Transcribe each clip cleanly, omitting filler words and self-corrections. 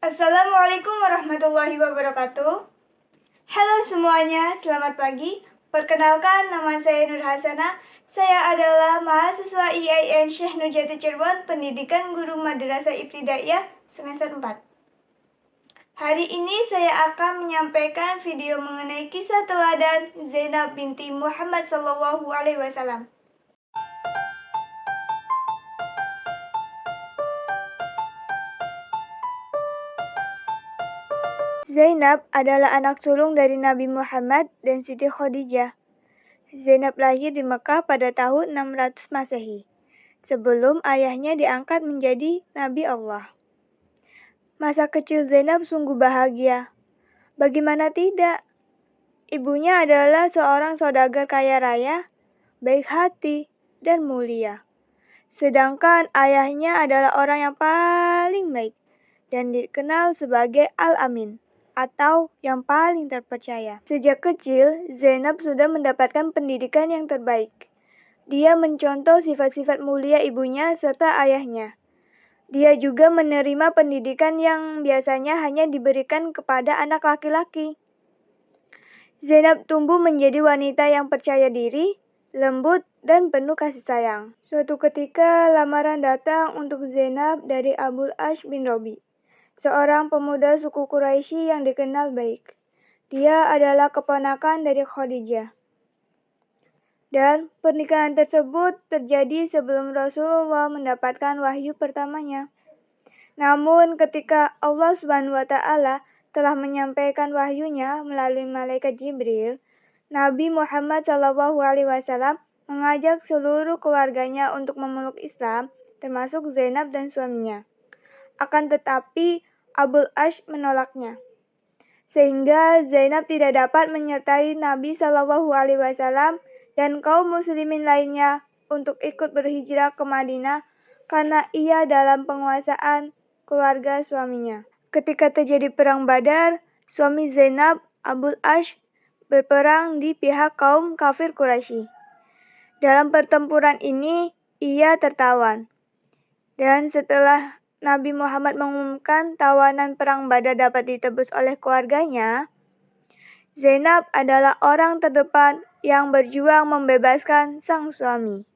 Assalamualaikum warahmatullahi wabarakatuh. Halo semuanya, selamat pagi. Perkenalkan, nama saya Nur Hasanah. Saya adalah mahasiswa IAIN Syekh Nurjati Cirebon, Pendidikan Guru Madrasah Ibtidaiyah semester 4. Hari ini saya akan menyampaikan video mengenai kisah teladan Zainab binti Muhammad SAW. Zainab adalah anak sulung dari Nabi Muhammad dan Siti Khadijah. Zainab lahir di Mekah pada tahun 600 Masehi, sebelum ayahnya diangkat menjadi Nabi Allah. Masa kecil Zainab sungguh bahagia. Bagaimana tidak? Ibunya adalah seorang saudagar kaya raya, baik hati, dan mulia. Sedangkan ayahnya adalah orang yang paling baik dan dikenal sebagai Al-Amin, atau yang paling terpercaya. Sejak kecil, Zainab sudah mendapatkan pendidikan yang terbaik. Dia mencontoh sifat-sifat mulia ibunya serta ayahnya. Dia juga menerima pendidikan yang biasanya hanya diberikan kepada anak laki-laki. Zainab tumbuh menjadi wanita yang percaya diri, lembut, dan penuh kasih sayang. Suatu ketika, lamaran datang untuk Zainab dari Abul Ash bin Robi, seorang pemuda suku Quraisy yang dikenal baik. Dia adalah keponakan dari Khadijah. Dan pernikahan tersebut terjadi sebelum Rasulullah mendapatkan wahyu pertamanya. Namun ketika Allah SWT telah menyampaikan wahyunya melalui malaikat Jibril, Nabi Muhammad SAW mengajak seluruh keluarganya untuk memeluk Islam, termasuk Zainab dan suaminya. Akan tetapi Abul Ash menolaknya, sehingga Zainab tidak dapat menyertai Nabi SAW dan kaum muslimin lainnya untuk ikut berhijrah ke Madinah karena ia dalam penguasaan keluarga suaminya. Ketika terjadi perang Badar, suami Zainab, Abul Ash, berperang di pihak kaum kafir Quraisy. Dalam pertempuran ini, ia tertawan. Dan setelah Nabi Muhammad mengumumkan tawanan perang Badar dapat ditebus oleh keluarganya, Zainab adalah orang terdepan yang berjuang membebaskan sang suami.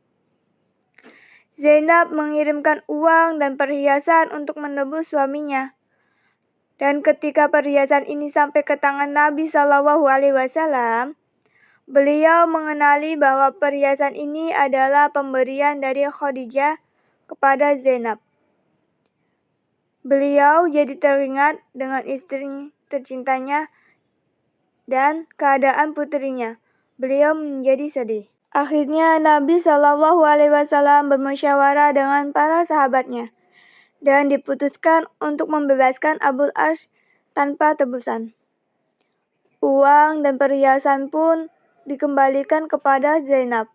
Zainab mengirimkan uang dan perhiasan untuk menebus suaminya. Dan ketika perhiasan ini sampai ke tangan Nabi SAW, beliau mengenali bahwa perhiasan ini adalah pemberian dari Khadijah kepada Zainab. Beliau jadi teringat dengan istri tercintanya dan keadaan putrinya. Beliau menjadi sedih. Akhirnya Nabi SAW bermusyawarah dengan para sahabatnya dan diputuskan untuk membebaskan Abul Ash tanpa tebusan. Uang dan perhiasan pun dikembalikan kepada Zainab.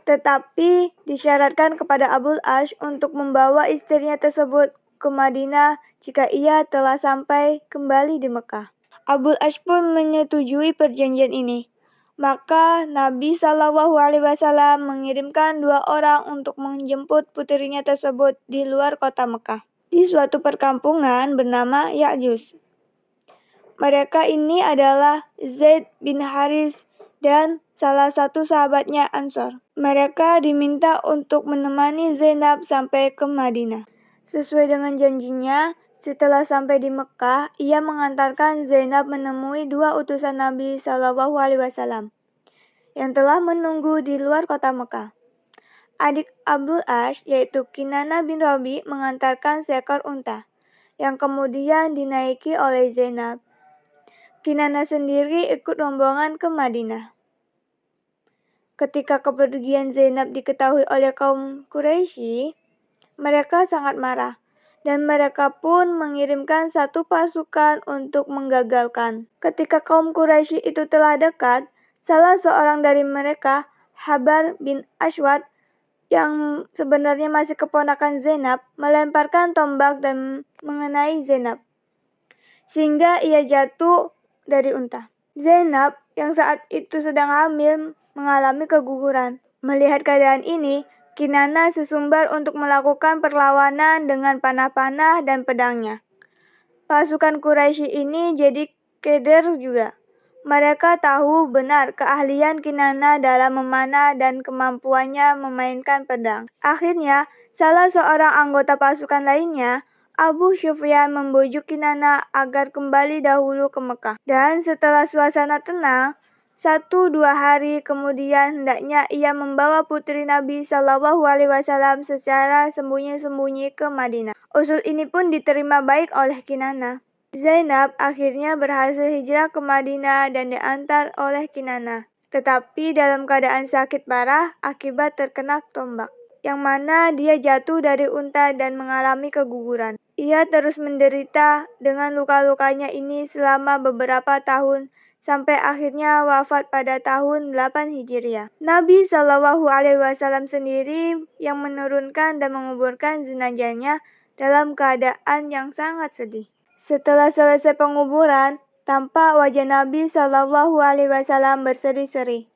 Tetapi disyaratkan kepada Abul Ash untuk membawa istrinya tersebut ke Madinah jika ia telah sampai kembali di Mekah. Abul Ash pun menyetujui perjanjian ini. Maka Nabi SAW mengirimkan 2 orang untuk menjemput putrinya tersebut di luar kota Mekah, di suatu perkampungan bernama Ya'juj. Mereka ini adalah Zaid bin Haris dan salah satu sahabatnya Ansor. Mereka diminta untuk menemani Zainab sampai ke Madinah. Sesuai dengan janjinya, setelah sampai di Mekah, ia mengantarkan Zainab menemui 2 utusan Nabi SAW yang telah menunggu di luar kota Mekah. Adik Abul Ash, yaitu Kinana bin Robi, mengantarkan seekor unta, yang kemudian dinaiki oleh Zainab. Kinana sendiri ikut rombongan ke Madinah. Ketika kepergian Zainab diketahui oleh kaum Quraisy, mereka sangat marah, dan mereka pun mengirimkan 1 pasukan untuk menggagalkan. Ketika kaum Quraisy itu telah dekat, salah seorang dari mereka, Habar bin Aswad, yang sebenarnya masih keponakan Zainab, melemparkan tombak dan mengenai Zainab, sehingga ia jatuh dari unta. Zainab, yang saat itu sedang hamil, mengalami keguguran. Melihat keadaan ini, Kinana sesumbar untuk melakukan perlawanan dengan panah-panah dan pedangnya. Pasukan Quraisy ini jadi keder juga. Mereka tahu benar keahlian Kinana dalam memanah dan kemampuannya memainkan pedang. Akhirnya, salah seorang anggota pasukan lainnya, Abu Sufyan, membujuk Kinana agar kembali dahulu ke Mekah. Dan setelah suasana tenang, 1-2 hari kemudian hendaknya ia membawa putri Nabi Shallallahu Alaihi Wasallam secara sembunyi-sembunyi ke Madinah. Usul ini pun diterima baik oleh Kinana. Zainab akhirnya berhasil hijrah ke Madinah dan diantar oleh Kinana. Tetapi dalam keadaan sakit parah akibat terkena tombak, yang mana dia jatuh dari unta dan mengalami keguguran. Ia terus menderita dengan luka-lukanya ini selama beberapa tahun, sampai akhirnya wafat pada tahun 8 Hijriah. Nabi Shallallahu Alaihi Wasallam sendiri yang menurunkan dan menguburkan jenazahnya dalam keadaan yang sangat sedih. Setelah selesai penguburan, tampak wajah Nabi Shallallahu Alaihi Wasallam berseri-seri,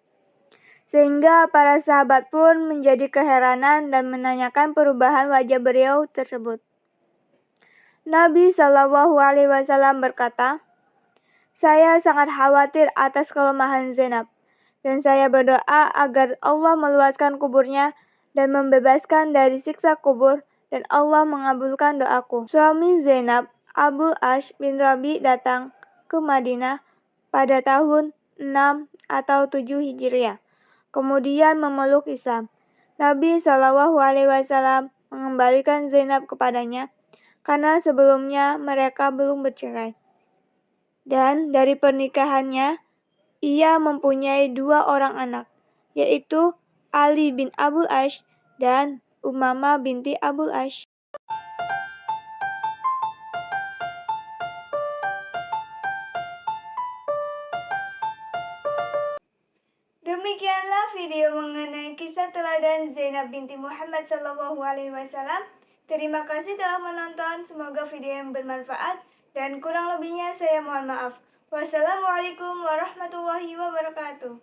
sehingga para sahabat pun menjadi keheranan dan menanyakan perubahan wajah beliau tersebut. Nabi Shallallahu Alaihi Wasallam berkata, "Saya sangat khawatir atas kelemahan Zainab, dan saya berdoa agar Allah meluaskan kuburnya dan membebaskan dari siksa kubur, dan Allah mengabulkan doaku." Suami Zainab, Abu Ash bin Rabi, datang ke Madinah pada tahun 6 atau 7 Hijriah, kemudian memeluk Islam. Nabi Shallallahu Alaihi Wasallam mengembalikan Zainab kepadanya karena sebelumnya mereka belum bercerai. Dan dari pernikahannya, ia mempunyai 2 orang anak, yaitu Ali bin Abul Ash dan Umamah binti Abul Ash. Demikianlah video mengenai kisah teladan Zainab binti Muhammad Sallallahu Alaihi Wasallam. Terima kasih telah menonton. Semoga video yang bermanfaat, dan kurang lebihnya saya mohon maaf. Wassalamualaikum warahmatullahi wabarakatuh.